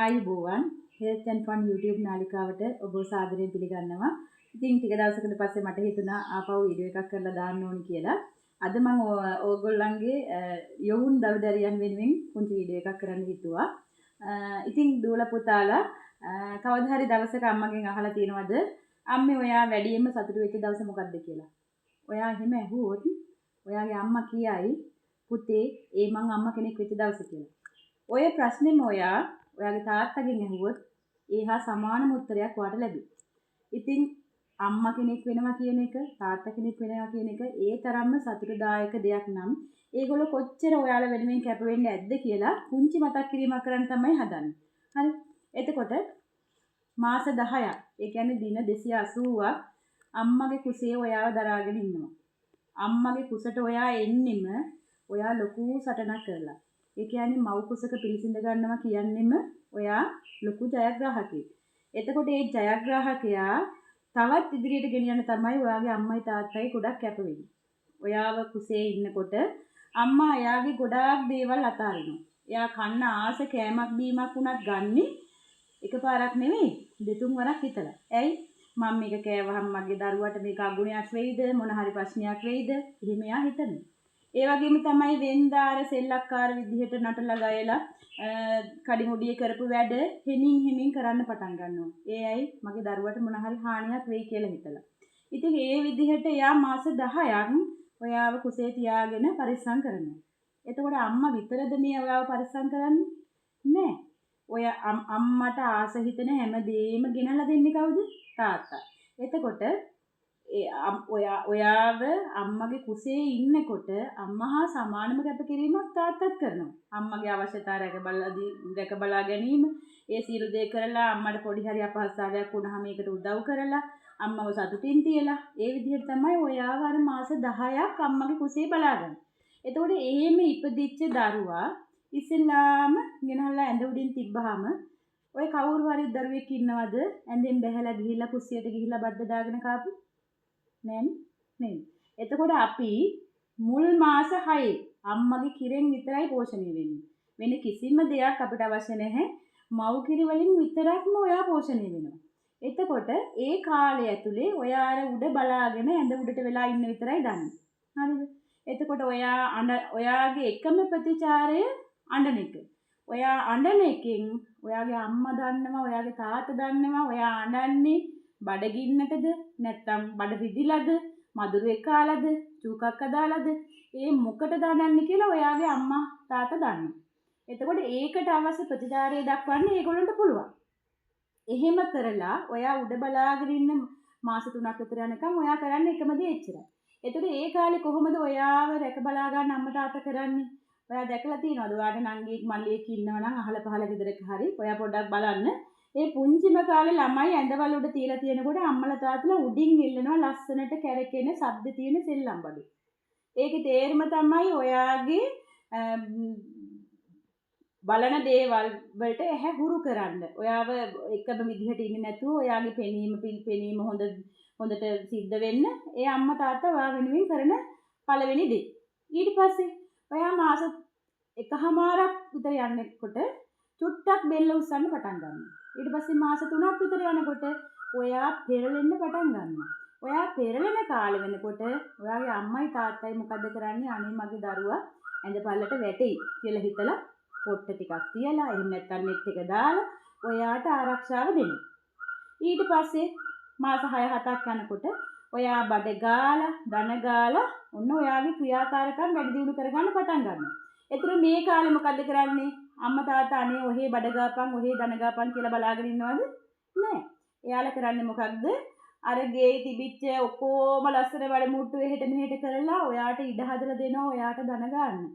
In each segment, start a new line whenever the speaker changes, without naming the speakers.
ආයුබෝවන් Health and Fun YouTube නාලිකාවට ඔබ සාදරයෙන් පිළිගන්නවා. ඉතින් ටික දවසකට පස්සේ මට හිතුණා ආපහු වීඩියෝ එකක් කරලා දාන්න ඕනි කියලා. අද මම ඕගොල්ලන්ගේ යොවුන් දරුදරියන් වෙනුවෙන් පුංචි වීඩියෝ එකක් කරන්න හිතුවා. ඉතින් දූලා පුතාලා කවදා හරි දවසක අම්මගෙන් අහලා තියෙනවද අම්මේ ඔයා වැඩියෙන්ම සතුටු වෙච්ච දවස මොකක්ද කියලා? ඔයා එහෙම ඇහුවොත් ඔයාගේ අම්මා කියයි පුතේ ඒ මං අම්මා කෙනෙක් වෙච්ච දවස කියලා. ඔය ප්‍රශ්නේම ඔයාගේ තාත්තගෙන් ඇහුවොත් ඒ හා සමානම උත්තරයක් ඔයාට ලැබෙයි. ඉතින් අම්මා කෙනෙක් වෙනවා කියන එක, තාත්තා කෙනෙක් වෙනවා කියන එක ඒ තරම්ම සතුටුදායක දෙයක් නම් ඒගොල්ලෝ කොච්චර ඔයාලා වෙනුවෙන් කැප වෙන්නේ නැද්ද කියලා පුංචි මතක් කිරීමක් කරන්න තමයි හදන්නේ. හරි. එතකොට මාස 10ක්, ඒ කියන්නේ දින 280ක් අම්මගේ කුසේ ඔයාව දරාගෙන ඉන්නවා. අම්මගේ කුසට ඔයා එන්නෙම ඔයා ලොකු සටනක් කරලා. ඒ කියන්නේ මව් කුසක පිළිසිඳ ගන්නවා කියන්නෙම ඔයා ලොකු ජයග්‍රාහකයෙක්. එතකොට මේ ජයග්‍රාහකයා තවත් ඉදිරියට ගෙනියන්න තමයි ඔයාගේ අම්මයි තාත්තයි ගොඩක් කැප වෙන්නේ. ඔයාව කුසේ ඉන්නකොට අම්මා එයාගේ ගොඩාක් දේවල් අතාරිනවා. එයා කන්න ආස කෑමක් බීමක් උනත් ගන්නෙ එකපාරක් නෙවෙයි දෙතුන් වරක් හිතලා. ඇයි? මම මේක කෑවහම මගේ දරුවට මේක අගුණයක් වෙයිද මොන හරි ප්‍රශ්නයක් වෙයිද? එහෙම එයා හිතන්නේ. ඒ වගේම තමයි වෙන්දාර සෙල්ලක්කාර විදිහට නටලා ගයලා කඩිමුඩිය කරපු වැඩ හෙමින් කරන්න පටන් ගන්නවා. ඒ ඇයි මගේ දරුවට මොන හරි හානියක් වෙයි කියලා හිතලා. ඉතින් ඒ විදිහට එයා මාස 10ක් ඔයාව කුසේ තියාගෙන පරිස්සම් කරනවා. එතකොට අම්මා විතරද මේ ඔයාව පරිස්සම් කරන්නේ? නෑ. ඔය අම්මට ආස හිතෙන හැමදේම ගෙනලා දෙන්නේ කවුද? තාත්තා. එතකොට ඔයාව අම්මගේ කුසේ ඉන්නකොට අම්මා හා සමානම කැපකිරීමක් තාත්තත් කරනවා. අම්මගේ අවශ්‍යතා රැක බලා ගැනීම, ඒ සියලු දේ කරලා අම්මට පොඩි හරි අපහසුතාවයක් වුණාම ඒකට උදව් කරලා අම්මව සතුටින් තියලා ඒ විදිහට තමයි ඔයාව අර මාස 10ක් අම්මගේ කුසේ බලාගන්නේ. එතකොට එහෙම ඉපදිච්ච දරුවා ඉස්සෙල්ලාම ගෙනහල්ලා ඇඳ උඩින් තිබ්බහම ඔය කවුරු හරි දරුවෙක් ඉන්නවද ඇඳෙන් බැහැලා ගිහිල්ලා කුස්සියට ගිහිල්ලා බද්ද දාගෙන කාපු? නෑ. එතකොට අපි මුල් මාස 6 අම්මගේ කිරෙන් විතරයි පෝෂණය වෙන්නේ. වෙන කිසිම දෙයක් අපිට අවශ්‍ය නැහැ. මව් කිරි වලින් විතරක්ම ඔයා පෝෂණය වෙනවා. එතකොට ඒ කාලය ඇතුලේ ඔයා අර උඩ බලාගෙන ඇඳ උඩට වෙලා ඉන්න විතරයි දන්නේ. හරිද? එතකොට ඔයාගේ එකම ප්‍රතිචාරය අඬන එක. ඔයා අඬන එකෙන් ඔයාගේ අම්මා දන්නවා, ඔයාගේ තාත්තා දන්නවා ඔයා අඬන්නේ බඩගින්නටද නැත්නම් බඩ රිදිලාද, මදුරුවෙක් කාලාද, චූකක් අදාලාද, ඒ මොකටද අඬන්නේ කියලා ඔයාගේ අම්මා තාත්තා දන්නවා. එතකොට ඒකට අවශ්‍ය ප්‍රතිචාරය දක්වන්න ඒගොල්ලන්ට පුළුවන්. එහෙම කරලා ඔයා උඩ බලාගෙන ඉන්න මාස 3ක් විතර යනකම් ඔයා කරන්නේ එකම දේ එච්චරයි. එතකොට ඒ කාලේ කොහොමද ඔයාව රැක බලා ගන්න අම්මා තාත්තා කරන්නේ? ඔයා දැකලා තියෙනවද? ඔයාට නංගියෙක් මල්ලියෙක් ඉන්නවා නම් අහල පහල ගෙදරක හරි ඔයා පොඩ්ඩක් බලන්න. ඒ පුංචිම කාලේ ළමයි ඇඳවල උඩ තියලා තියෙනකොට අම්මලා තාත්තලා උඩින් ඉල්ලනවා ලස්සනට කැරකෙන ශබ්ද තියෙන සෙල්ලම් බඩු. ඒකේ තේරුම තමයි ඔයාගේ බලන දේවල් වලට ඇහැ හුරු කරන්න. ඔයාව එකම විදිහට ඉන්නේ නැතුව ඔයාගේ පෙනීම හොඳට සිද්ධ වෙන්න ඒ අම්මා තාත්තා ඔයා වෙනුවෙන් කරන පළවෙනි දේ. ඊට පස්සේ ඔයා මාස එකහමාරක් විතර යනකොට චුට්ටක් බෙල්ල උස්සන්න පටන් ගන්නවා. ඊට පස්සේ මාස 3ක් විතර යනකොට ඔයා පෙරලෙන්න පටන් ගන්නවා. ඔයා පෙරලෙන කාලෙ වෙනකොට ඔයාගේ අම්මයි තාත්තයි මොකද කරන්නේ? අනේ මගේ දරුවා ඇඳ පල්ලට වැටෙයි කියලා හිතලා පොට්ට ටිකක් තියලා එහෙම නැත්නම් net එක දාලා ඔයාට ආරක්ෂාව දෙනවා. ඊට පස්සේ මාස 6-7ක් යනකොට ඔයා බඩ ගාලා, දන ගාලා ඔන්න ඔයාගේ ක්‍රියාකාරකම් වැඩි දියුණු කරගන්න පටන් ගන්නවා. ඒතර මේ කාලේ මොකද කරන්නේ? අම්මා තාත්තා අනේ ඔහේ බඩ ගාපන්, ඔහේ දන ගාපන් කියලා බලාගෙන ඉන්නවද? නෑ. එයාලා කරන්නේ මොකක්ද? අර ගේ තිබිච්ච ඔක්කොම ලස්සන වැඩ මුට්ටු එහෙට මෙහෙට කරලා ඔයාට ඉඩ හදලා දෙනවා ඔයාට දන ගන්න.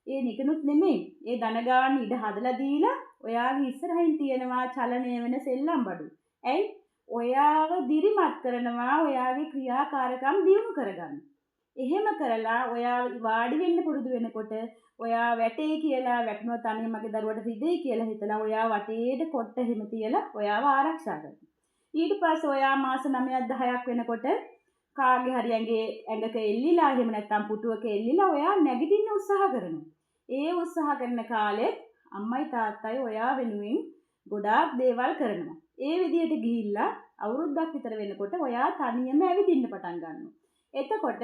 ඒ නිකනුත් නෙමෙයි. ඒ දන ගන්න ඉඩ හදලා දීලා ඔයාගේ ඉස්සරහින් තියෙනවා චලනය වෙන සෙල්ලම් බඩු. ඇයි? ඔයාව දිරිමත් කරනවා ඔයාගේ ක්‍රියාකාරකම් දියුණු කරගන්න. එහෙම කරලා ඔයා වාඩි වෙන්න පුරුදු වෙනකොට ඔයා වැටේ කියලා වැටුණොත් අනේ මගේ දරුවට රිදෙයි කියලා හිතලා ඔයා වටේට කොට්ට හිම තියලා ඔයාව ආරක්ෂා කරනවා. ඊට පස්සේ ඔයා මාස 9ක් 10ක් වෙනකොට කාගේ හරි ඇඟක එල්ලිලා එහෙම නැත්නම් පුටුවක එල්ලිලා ඔයා නැගිටින්න උත්සාහ කරනවා. ඒ උත්සාහ කරන කාලෙත් අම්මයි තාත්තයි ඔයා වෙනුවෙන් ගොඩාක් දේවල් කරනවා. ඒ විදිහට ගිහිල්ලා අවුරුද්දක් විතර වෙනකොට ඔයා තනියම ඇවිදින්න පටන් ගන්නවා. එතකොට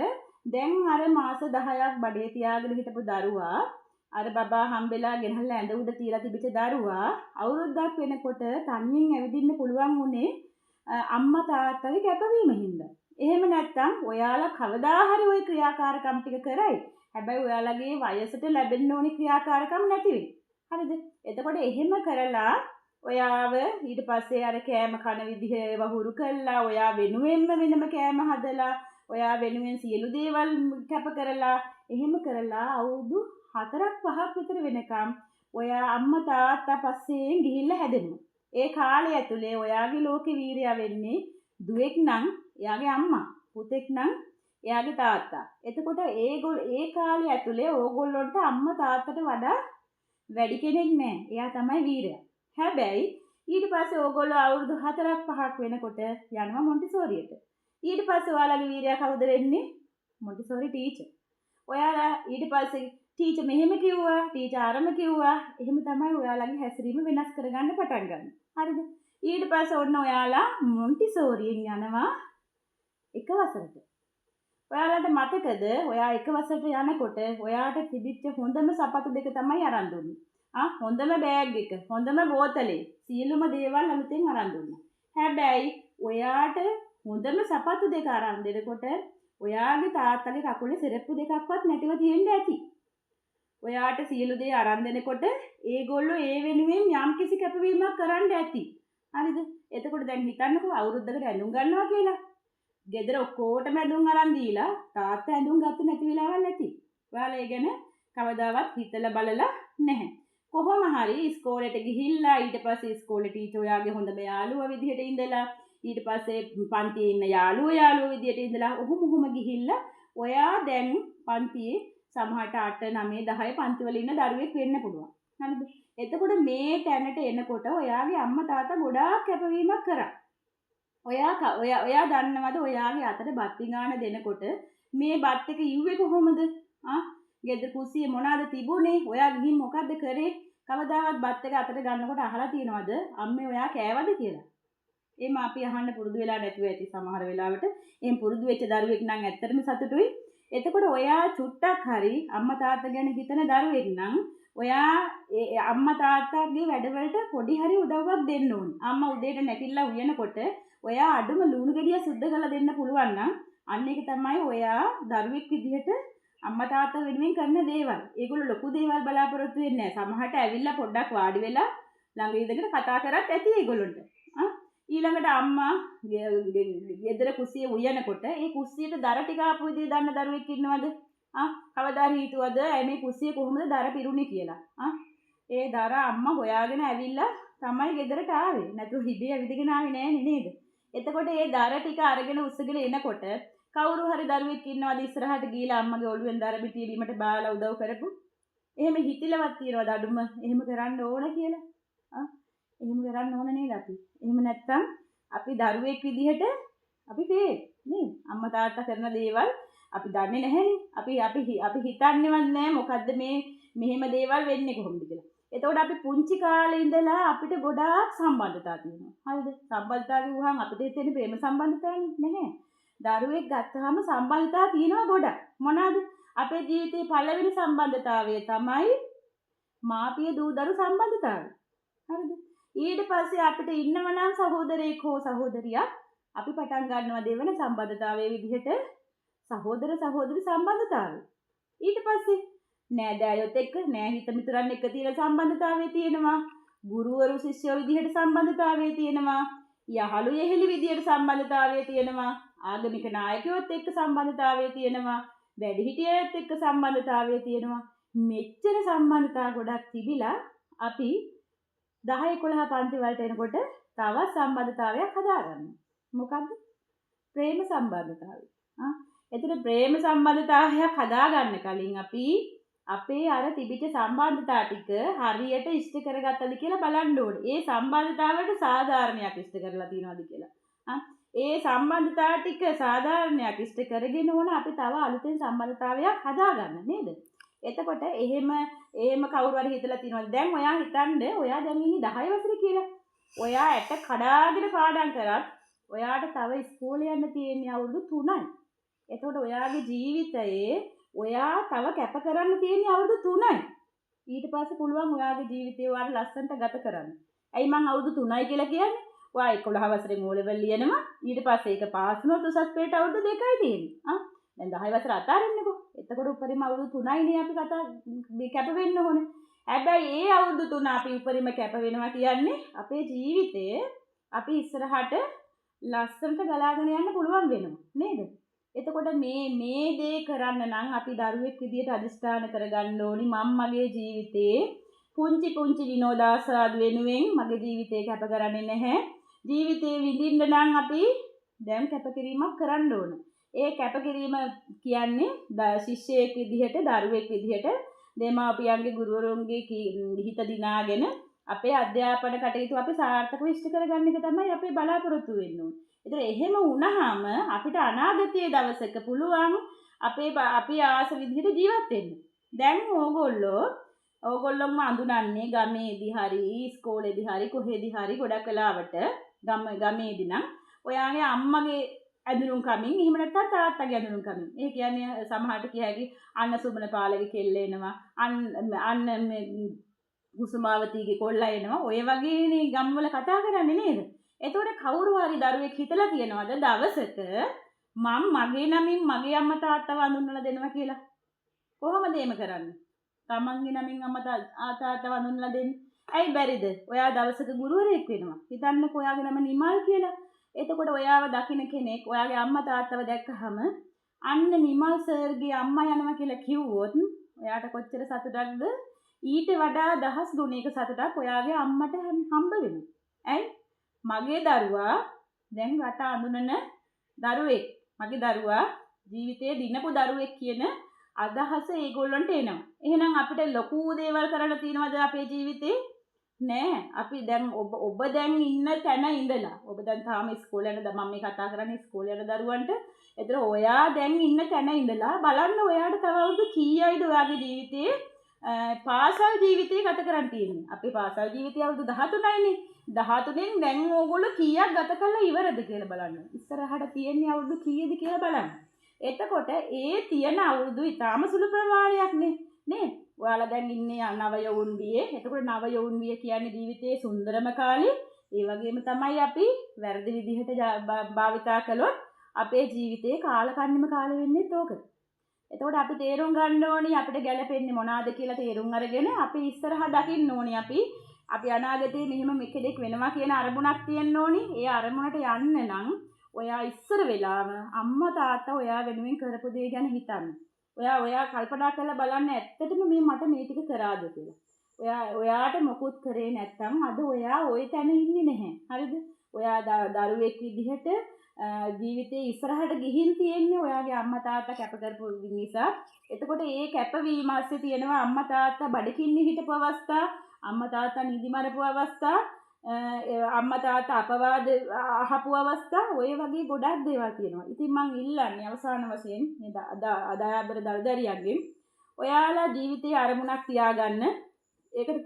දැන් අර මාස 10ක් බඩේ තියාගෙන හිටපු දරුවා අර බබා හම්බෙලා ගෙනහල්ලා ඇඳ උඩ තියලා තිබිච්ච දරුවා අවුරුද්දක් වෙනකොට තනියෙන් ඇවිදින්න පුළුවන් වුණේ අම්මා තාත්තගේ කැපවීම හින්දා. එහෙම නැත්නම් ඔයාලා කවදා හරි ওই ක්‍රියාකාරකම් ටික කරයි. හැබැයි ඔයාලගේ වයසට ලැබෙන්න ඕනි ක්‍රියාකාරකම් නැති වෙයි. හරිද? එතකොට එහෙම කරලා ඔයාව ඊට පස්සේ අර කෑම කන විදිහ වහුරු කළා. ඔයා වෙනුවෙන්ම වෙනම කෑම හදලා, ඔයා වෙනුවෙන් සියලු දේවල් කැප කරලා, එහෙම කරලා අවුරුදු 4-5ක් විතර වෙනකම් ඔයා අම්මා තාත්තා පස්සෙන් ගිහිල්ලා හැදෙනවා. ඒ කාලය ඇතුලේ ඔයාගේ ලෝකේ වීරයා වෙන්නේ දුවෙක් නම් එයාගේ අම්මා, පුතෙක් නම් එයාගේ තාත්තා. එතකොට ඒ කාලය ඇතුලේ ඕගොල්ලන්ට අම්මා තාත්තට වඩා වැඩි කෙනෙක් නැහැ. එයා තමයි වීරයා. හැබැයි ඊට පස්සේ ඕගොල්ලෝ අවුරුදු 4-5ක් වෙනකොට යනවා මොන්ටිසෝරියට. ඊට පස්සේ ඔයාලගේ වීරයා කවුද වෙන්නේ? Montessori teacher. ඔයාලා ඊට පස්සේ ටීචර් මෙහෙම කිව්වා, ටීචර් අරම කිව්වා. එහෙම තමයි ඔයාලගේ හැසිරීම වෙනස් කරගන්න පටන් ගන්න. හරිද? ඊට පස්සේ ඔන්න ඔයාලා මොන්ටිසෝරියෙන් යනවා එක වසරට. ඔයාලට මතකද ඔයා එක වසරට යනකොට ඔයාට තිබිච්ච හොඳම සපත්තු දෙක තමයි අරන් දුන්නේ. හොඳම බෑග් එක, හොඳම බෝතලේ, සියලුම දේවල් අලුතෙන් අරන් දුන්නා. හැබැයි ඔයාට හොඳම සපත්තු දෙක අරන් දෙනකොට ඔයාගේ තාත්තගේ කකුලේ සෙරප්පු දෙකක්වත් නැතිව තියෙන්න ඇති. ඔයාට සියලු දේ අරන් දෙනකොට ඒගොල්ලෝ ඒ වෙනුවෙන් යම්කිසි කැපවීමක් කරන්න ඇති. හරිද? එතකොට දැන් හිතන්නකෝ අවුරුද්දකට ඇඳුම් ගන්නවා කියලා. ගෙදර ඔක්කොටම ඇඳුම් අරන් දීලා තාත්තා ඇඳුම් ගත්ත නැති වෙලාවල් ඇති. ඔයාලා ඒ ගැන කවදාවත් හිතලා බලලා නැහැ. කොහොම හරි ඉස්කෝලේට ගිහිල්ලා ඊට පස්සේ ඉස්කෝලේ ටීචර් ඔයාගේ හොඳම යාළුවා විදිහට ඉඳලා ඊට පස්සේ පන්තියේ ඉන්න යාළුවා විදිහට ඉඳලා ඔහොම ගිහිල්ලා ඔයා දැන් පන්තියේ සමහරට 8 9 10 පන්තිවල ඉන්න දරුවෙක් වෙන්න පුළුවන්. හරිද? එතකොට මේ තැනට එනකොට ඔයාගේ අම්මා තාත්තා ගොඩාක් කැපවීමක් කරා. ඔයා දන්නවද ඔයාගේ අතට බත් පිඟාන දෙනකොට මේ බත් එක ඉව්වේ කොහොමද? ගෙදර කුස්සියේ මොනවාද තිබුණේ? ඔයා ගිහින් මොකද්ද කරේ? කවදාවත් බත් එක අතට ගන්නකොට අහලා තියෙනවද අම්මේ ඔයා කෑවද කියලා? එහෙම අපි අහන්න පුරුදු වෙලා නැතුව ඇති සමහර වෙලාවට. එහෙම පුරුදු වෙච්ච දරුවෙක් නම් ඇත්තටම සතුටුයි. එතකොට ඔයා චුට්ටක් හරි අම්මා තාත්තා ගැන හිතන දරුවෙක් නම් ඔයා අම්මා තාත්තාගේ වැඩවලට පොඩි හරි උදව්වක් දෙන්න ඕනේ. අම්මා උදේට නැගිටලා උයනකොට ඔයා අඩුම ලුණු ගෙඩිය සුද්ධ කරලා දෙන්න පුළුවන් නම් අන්න ඒක තමයි ඔයා දරුවෙක් විදිහට අම්මා තාත්තා වෙනුවෙන් කරන දේවල්. ඒගොල්ලෝ ලොකු දේවල් බලාපොරොත්තු වෙන්නේ නැහැ. සමහරට ඇවිල්ලා පොඩ්ඩක් වාඩි වෙලා ළඟ ඉඳගෙන කතා කරත් ඇති ඒගොල්ලොන්ට. ඊළඟට අම්මා ගෙදර කුස්සියේ උයනකොට ඒ කුස්සියට දර ටික ආපු විදිහ දන්න දරුවෙක් ඉන්නවද? කවදා හිතුවද මේ කුස්සිය කොහොමද දර පිරුණේ කියලා? ඒ දර අම්මා හොයාගෙන ඇවිල්ලා තමයි ගෙදරට ආවේ. නැතුව හිබේ ඇවිදගෙන ආවේ නෑනේ නේද? එතකොට ඒ දර ටික අරගෙන උස්සගෙන එනකොට කවුරු හරි දරුවෙක් ඉන්නවද ඉස්සරහට ගිහිලා අම්මගේ ඔළුවෙන් දර පිටිය බීමට බාලා උදව් කරපු? එහෙම හිතිලවත් තියනවද අඩුම එහෙම කරන්න ඕන කියලා? එහෙම කරන්න ඕන නේද අපි? එහෙම නැත්තම් අපි දරුවෙක් විදිහට අපි ෆේල් නේද? අම්මා තාත්තා කරන දේවල් අපි දන්නේ නැහැනේ. අපි හිතන්නේවත් නැහැ මොකද්ද මේ මෙහෙම දේවල් වෙන්නේ කොහොමද කියලා. එතකොට අපි පුංචි කාලේ ඉඳලා අපිට ගොඩාක් සම්බන්ධතා තියෙනවා. හරිද? සම්බන්ධතා කිව්වහම අපිට හිතෙන්නේ ප්‍රේම සම්බන්ධතාවනේ නැහැ. දරුවෙක් ගත්තාම සම්බන්ධතා තියෙනවා ගොඩක්. මොනවාද? අපේ ජීවිතේ පළවෙනි සම්බන්ධතාවය තමයි මාපිය දූ දරු සම්බන්ධතාවය. හරිද? ඊට පස්සේ අපිට ඉන්නවනම් සහෝදරයෙක් හෝ සහෝදරියක් අපි පටන් ගන්නවා දෙවන සම්බන්ධතාවයේ විදිහට සහෝදර සහෝදරි සම්බන්ධතාවය. ඊට පස්සේ නෑදෑයොත් එක්ක නෑ හිත මිතුරන් එක්ක තියෙන සම්බන්ධතාවය තියෙනවා. ගුරුවරු ශිෂ්‍යයෝ විදිහට සම්බන්ධතාවය තියෙනවා. යහළු යෙහෙලි විදිහට සම්බන්ධතාවය තියෙනවා. ආගමික නායකයොත් එක්ක සම්බන්ධතාවය තියෙනවා. වැඩිහිටියොත් එක්ක සම්බන්ධතාවය තියෙනවා. මෙච්චර සම්බන්ධතා ගොඩක් තිබිලා අපි 10 11 පන්ති වලට එනකොට තවත් සම්බන්ධතාවයක් හදාගන්නවා. මොකද්ද? ප්‍රේම සම්බන්ධතාවය. එතකොට ප්‍රේම සම්බන්ධතාවයක් හදාගන්න කලින් අපි අපේ අර තිබිච්ච සම්බන්ධතා ටික හරියට ඉෂ්ට කරගත්තද කියලා බලන්න ඕනේ. ඒ සම්බන්ධතාවයට සාධාරණයක් ඉෂ්ට කරලා තියෙනවද කියලා. ඒ සම්බන්ධතා ටික සාධාරණයක් ඉෂ්ට කරගෙන ඕන අපි තව අලුතෙන් සම්බන්ධතාවයක් හදාගන්න නේද? එතකොට එහෙම කවුරු හරි හිතලා තියෙනවද? දැන් ඔයා හිතන්නේ ඔයා දැන් ඉන්නේ 10 වසරේ කියලා. ඔයා ඇට කඩාගෙන පාඩම් කරත් ඔයාට තව ඉස්කෝලේ යන්න තියෙන්නේ අවුරුදු 3යි. එතකොට ඔයාගේ ජීවිතයේ ඔයා තව කැප කරන්න තියෙන්නේ අවුරුදු 3යි. ඊට පස්සේ පුළුවන් ඔයාගේ ජීවිතය ඔයාලා ලස්සනට ගත කරන්න. ඇයි මං අවුරුදු 3යි කියලා කියන්නේ? ඔයා 11 වසරේ O level ලියනවා. ඊට පස්සේ ඒක පාස් වුණොත් උසස් පෙළට අවුරුදු 2යි තියෙන්නේ. දැන් 10 වසර අතාරින්නකෝ. එතකොට උපරිම අවුරුදු 3යිනේ අපි කැප වෙන්න ඕනේ. හැබැයි ඒ අවුරුදු 3 අපි උපරිම කැප වෙනවා කියන්නේ අපේ ජීවිතයේ අපි ඉස්සරහට ලස්සනට ගලාගෙන යන්න පුළුවන් වෙනවා. නේද? එතකොට මේ දේ කරන්න නම් අපි දරුවෙක් විදියට අදිස්ථාන කරගන්න ඕනි මම මගේ ජීවිතේ පුංචි විනෝදාස්වාද වෙනුවෙන් මගේ ජීවිතේ කැප කරන්නේ නැහැ. ජීවිතේ විඳින්න නම් අපි දැන් කැපකිරීමක් කරන්න ඕන. ඒ කැපකිරීම කියන්නේ ශිෂ්‍යයෙක් විදිහට දරුවෙක් විදිහට දෙමාපියන්ගේ ගුරුවරුන්ගේ හිත දිනාගෙන අපේ අධ්‍යාපන කටයුතු අපි සාර්ථකව ඉෂ්ට කරගන්න එක තමයි අපේ බලාපොරොත්තු වෙන්න ඕනේ. ඒතර එහෙම වුණාම අපිට අනාගතයේ දවසක පුළුවන් අපි ආස විදිහට ජීවත් වෙන්න. දැන් ඕගොල්ලොම අඳුනන්නේ ගමේදී හරි ඉස්කෝලේදී හරි කොහෙදී හරි ගොඩක් වෙලාවට ගමේදී නම් ඔයාගේ අම්මගේ ඇඳුම් කමින් එහෙම නැත්නම් තාත්තගේ ඇඳුම් කමින්. ඒ කියන්නේ සමහරට කිය හැකි අන්න සුමන පාලගේ කෙල්ල එනවා. අන්න මේ කුසුමාවතීගේ කොල්ලා එනවා. ඔය වගේනේ ගම්වල කතා කරන්නේ නේද? එතකොට කවුරු හරි දරුවෙක් හිතලා තියනවද දවසක මම මගේ නමින් මගේ අම්මා තාත්තව අඳුන්වලා දෙනවා කියලා? කොහොමද එහෙම කරන්නේ? තමන්ගේ නමින් අම්මා තාත්තව අඳුන්වලා දෙන්නේ. ඇයි බැරිද? ඔයා දවසක ගුරුවරයෙක් වෙනවා. හිතන්නකෝ ඔයාගේ නම නිමල් කියලා. එතකොට ඔයාව දකින්න කෙනෙක් ඔයාගේ අම්මා තාත්තව දැක්කහම අන්න නිමල් සර්ගේ අම්මා යනවා කියලා කිව්වොත් ඔයාට කොච්චර සතුටක්ද? ඊට වඩා 10 ගුණයක සතුටක් ඔයාගේ අම්මට හම්බ වෙනවා. ඇයි? මගේ දරුවා දැන් රට අඳුනන දරුවෙක්. මගේ දරුවා ජීවිතයේ දිනපු දරුවෙක් කියන අදහස ඒගොල්ලන්ට එනවා. එහෙනම් අපිට ලොකු දේවල් කරන්න තියෙනවද අපේ ජීවිතේ? නෑ. අපි දැන් ඔබ දැන් ඉන්න තැන ඉඳලා ඔබ දැන් තාම ඉස්කෝලේ යන මම මේ කතා කරන්නේ ඉස්කෝලේ යන දරුවන්ට. ඒතර ඔයා දැන් ඉන්න තැන ඉඳලා බලන්න ඔයාට තව අවුරුදු කීයයිද ඔයාගේ ජීවිතේ පාසල් ජීවිතේ ගත කරන්න තියෙන්නේ. අපේ පාසල් ජීවිතය අවුරුදු 13යිනේ. 13න් දැන් ඕගොල්ලෝ කීයක් ගත කළා ඉවරද කියලා බලන්න. ඉස්සරහට තියෙන්නේ අවුරුදු කීයද කියලා බලන්න. එතකොට ඒ තියෙන අවුරුදු ඊටාම සුළු ප්‍රමාණයක් නේ. ඔයාලා දැන් ඉන්නේ නව යවුන් වියේ. එතකොට නව යවුන් විය කියන්නේ ජීවිතයේ සුන්දරම කාලේ. ඒ වගේම තමයි අපි වැරදි විදිහට භාවිතා කළොත් අපේ ජීවිතේ කාලකන්නිම කාලෙ වෙන්නේත් ඕක. එතකොට අපි තේරුම් ගන්න ඕනි අපිට ගැළපෙන්නේ මොනවාද කියලා තේරුම් අරගෙන අපි ඉස්සරහා දකින්න ඕනි අපි අනාගතේ මෙහෙම කෙනෙක් වෙනවා කියන අරමුණක් තියෙන්න ඕනි. ඒ අරමුණට යන්න නම් ඔයා ඉස්සර වෙලාම අම්මා තාත්තා ඔයා වෙනුවෙන් කරපු දේ ගැන හිතන්න. ඔයා කල්පනා කරලා බලන්න ඇත්තටම මට මේ ටික කරාද කියලා. ඔයාට මොකුත් කරේ නැත්නම් අද ඔයා ওই තැන ඉන්නේ නැහැ. හරිද? ඔයා දරුවෙක් විදිහට ජීවිතේ ඉස්සරහට ගිහින් තියෙන්නේ ඔයාගේ අම්මා තාත්තා කැප කරපු නිසා. එතකොට ඒ කැපවීම ASCII තියෙනවා අම්මා තාත්තා බඩකින්නේ හිටපු අවස්ථා, අම්මා තාත්තා නිදි මරපු අවස්ථා, අම්මා තාත්තා අපවාද අහපු අවස්ථා, ඔය වගේ ගොඩක් දේවල් තියෙනවා. ඉතින් මං ඉල්ලන්නේ අවසාන වශයෙන් මේ අදායබර දල්දරියන්ගෙන් ඔයාලා ජීවිතේ අරමුණක් තියාගන්න. ඒකට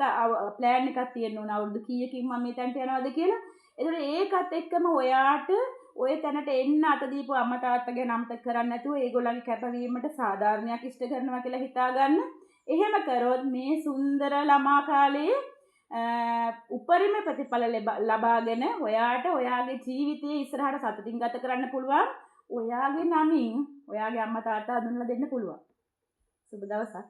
ප්ලෑන් එකක් තියෙන්න ඕන අවුරුදු කීයකින් මම මේ තැනට යනවද කියලා. ඒතකොට ඒකත් එක්කම ඔයාට ඔය තැනට එන්න අත දීපු අම්මා තාත්තා ගැන අමතක කරන්නේ නැතුව ඒගොල්ලන්ගේ කැපවීමට සාධාරණයක් ඉෂ්ට කරනවා කියලා හිතාගන්න. එහෙම කරොත් මේ සුන්දර ළමා කාලයේ උපරිම ප්‍රතිඵල ලබාගෙන ඔයාට ඔයාගේ ජීවිතයේ ඉස්සරහට සතුටින් ගත කරන්න පුළුවන්. ඔයාගේ නමින් ඔයාගේ අම්මා තාත්තා හඳුන්වලා දෙන්න පුළුවන්. සුබ දවසක්.